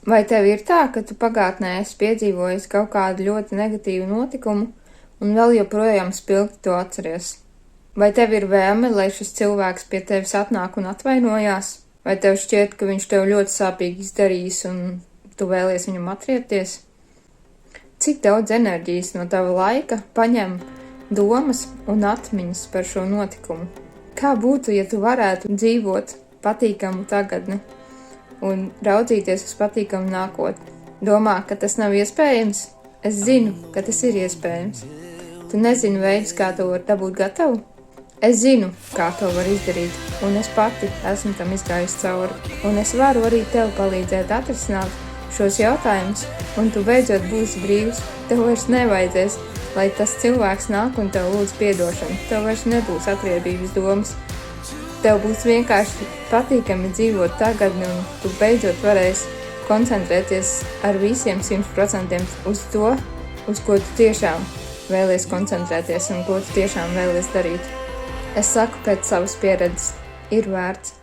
Vai tev ir tā, ka tu pagātnē esi piedzīvojis kaut kādu ļoti negatīvu notikumu un vēl joprojām spilgti to atceries? Vai tev ir vēlme, lai šis cilvēks pie tevis atnāk un atvainojās? Vai tev šķiet, ka viņš tev ļoti sāpīgi izdarījis un tu vēlies viņam atriepties? Cik daudz enerģijas no tava laika paņem domas un atmiņas par šo notikumu? Kā būtu, ja tu varētu dzīvot patīkamu tagadni un raudzīties uz patīkamu nākotni? Domā, ka tas nav iespējams? Es zinu, ka tas ir iespējams. Tu nezini veidus, kā to var dabūt gatavu? Es zinu, kā to var izdarīt, un es pati esmu tam izgājis cauri. Un es varu arī tev palīdzēt atrisināt šos jautājumus, un tu beidzot būsi brīvs. Tev vairs nevajadzēs, lai tas cilvēks nāk un tev lūdz piedošanu. Tev vairs nebūs atriebības domas. Tev būs vienkārši patīkami dzīvot tagadni, un tu beidzot varēsi koncentrēties ar visiem 100% uz to, uz ko tu tiešām vēlies koncentrēties un ko tu tiešām vēlies darīt. Es saku pēc savas pieredzes, ir vērts.